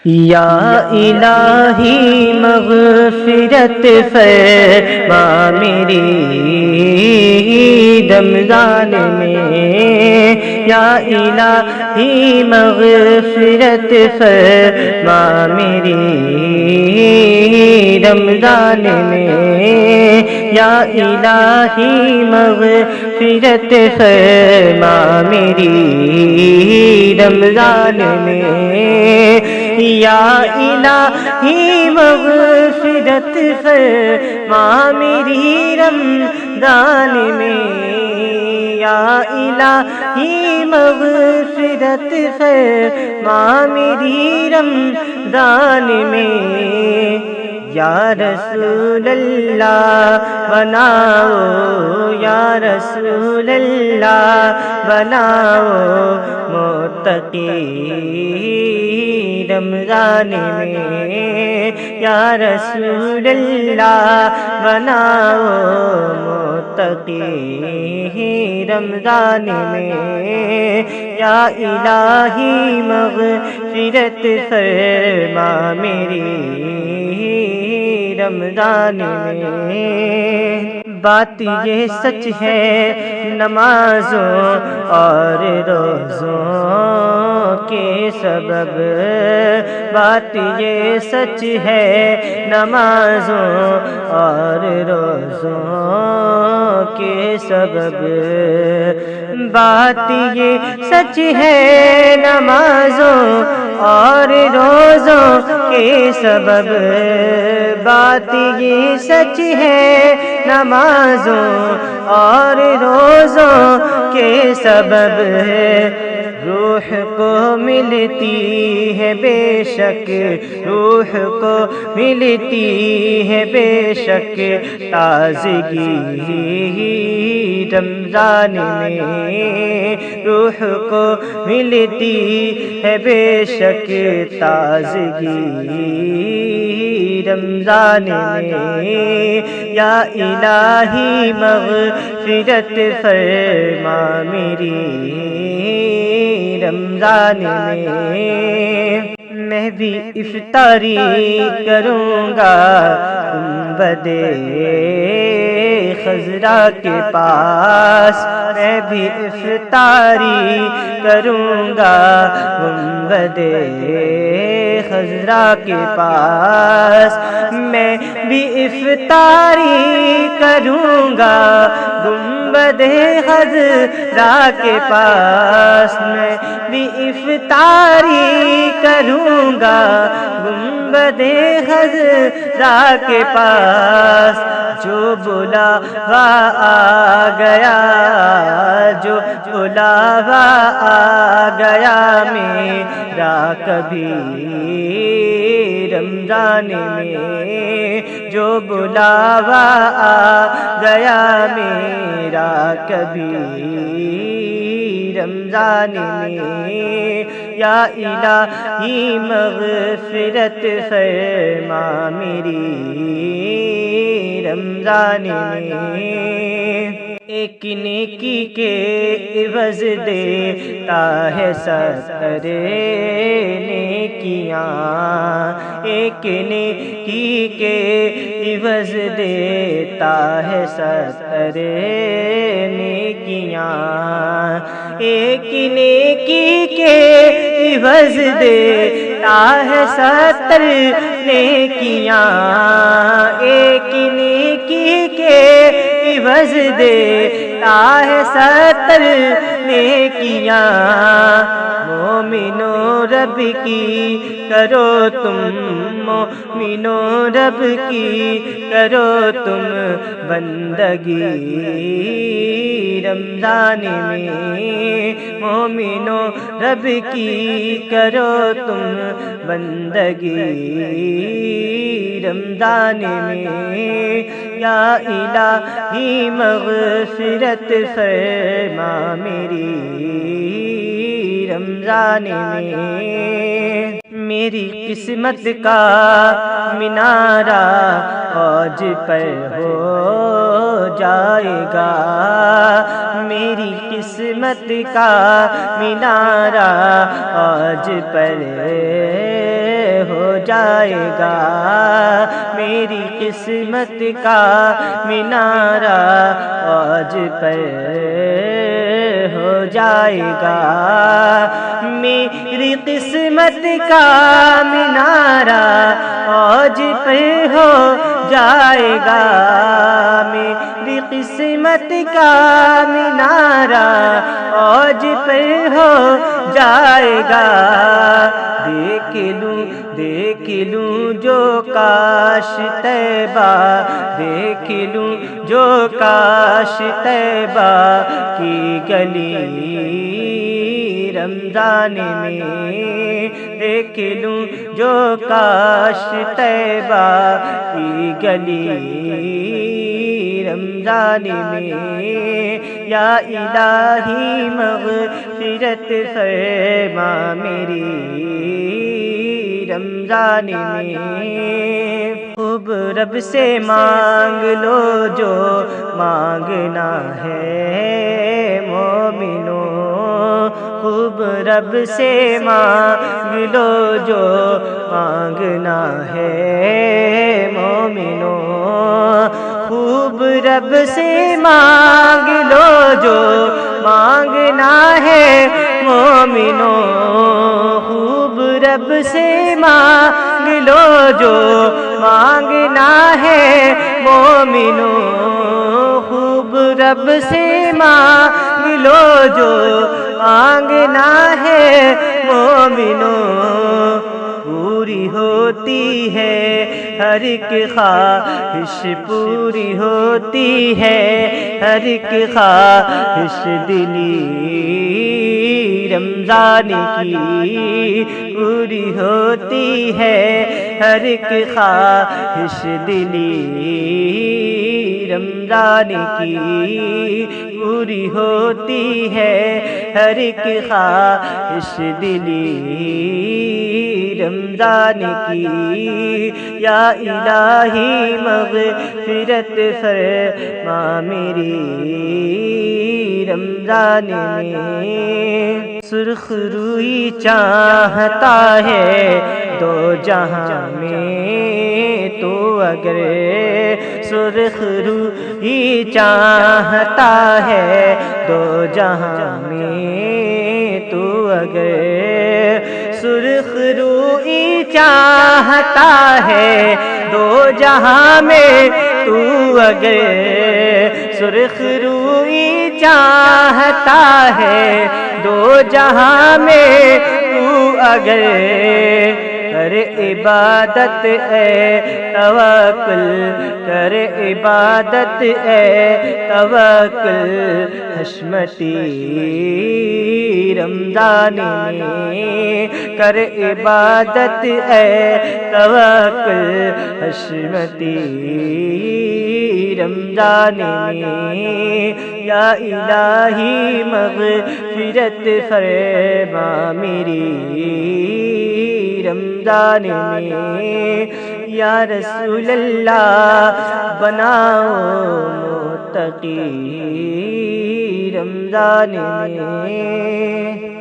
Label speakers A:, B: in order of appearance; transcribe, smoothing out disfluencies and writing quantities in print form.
A: یا الہی مغفرت فرما میری رمضان میں، یا الہی مغفرت فرما میری رمضان میں، یا الہی مغفرت فرما میری رمضان میں، یا الہی مغفرت فرما میری رمضان میں، یا الہی مغفرت فرما میری رمضان میں، یا رسول اللہ بناؤ، یا رسول اللہ بناؤ متقی رمضان میں، یا رسول اللہ بناؤ متقی رمضان میں، یا الہی مغفرت فرما میری رمضان میں۔ بات یہ سچ ہے نمازوں اور روزوں کے سبب، بات یہ سچ ہے نمازوں اور روزوں کے سبب، بات یہ سچ ہے نمازوں اور روزوں کے سبب، بات یہ سچ ہے نمازوں اور روزوں کے سبب، روح کو ملتی ہے بے شک، روح کو ملتی ہے بے شک تازگی رمضان میں، روح کو ملتی ہے بے شک تازگی رمضان میں، یا الہی مغفرت فرما میری رمضان میں، میں بھی افطاری کروں گا گنبد خضرا کے پاس، میں بھی افطاری کروں گا گنبد خضرا کے پاس، میں بھی افطاری کروں گا گنبد خضرا کے پاس، میں بھی افطاری کروں گا گنبد خضرا کے پاس، جو بلاوا آ گیا، جو بلاوا آ گیا میرا کبھی رمضان میں، جو بلاوا آ گیا میرا کبھی رمضان میں، یا الہی مغفرت فرما میری رمضان میں، ایک نیکی کے عوض دیتا ہے 70 نیکیاں، ایک نیکی کے عوض دیتا ہے 70 نیکیاں، ایک نیکی کے عوض دیتا ہے 70 نیکیاں، ایک نیکی کے عوض دیتا ہے 70 نیکیاں، مومنو رب کی کرو تم، مومنو رب کی کرو تم بندگی رمضان میں، مومنو رب کی کرو تم بندگی رمضان میں، یا الہی مغفرت فرما میری رمضان میں، میری قسمت کا مینارہ عوج پر ہو جائے گا، میری قسمت کا مینارہ عوج پر جائے گا، میری قسمت کا مینارہ آج پر ہو جائے گا، میری قسمت کا مینارہ آج پر ہو جائے گا، میری قسمت کا مینارہ آج پر ہو جائے گا، دیکھ لوں جو کاش طیبہ، دیکھ لوں جو کاش طیبہ کی گلی رمضان میں، دیکھ لوں جو کاش طیبہ کی گلی رمضان میں، یا الہی مغفرت فرما میری رمضان میں، خوب رب سے مانگ لو جو مانگنا ہے مومنو، خوب رب سے مانگ لو جو مانگنا ہے مومنو، خوب رب سے مانگ لو جو مانگنا ہے مومنو، خوب رب سے مانگ لو جو مانگنا ہے مومنو، خوب رب سے مانگ لو جو مانگنا ہے مومنو، پوری ہوتی ہے ہر ایک خواہش، پوری ہوتی ہے ہر ایک خواہش دلی رمضان کی، پوری ہوتی ہے ہر ایک خواہش دلی رمضان کی، پوری ہوتی ہے ہر ایک خواہش دلی رمضان کی، یا الہی مغفرت فرما میری رمضان میں، سرخ روئی چاہتا ہے دو جہاں میں تو اگر، سرخ روئی چاہتا ہے دو جہاں میں تو اگر، سرخ روئی چاہتا ہے دو جہاں میں تو اگر، سرخ روئی چاہتا ہے دو جہاں میں تو اگر، کر عبادت اے توکل، کر عبادت اے توکل حشمتی رمضان میں، کر عبادت اے توکل حشمتی رمضان میں، یا الہی مغفرت فرما میری رمضان میں، یا رسول اللہ بناؤ متقی رمضان میں۔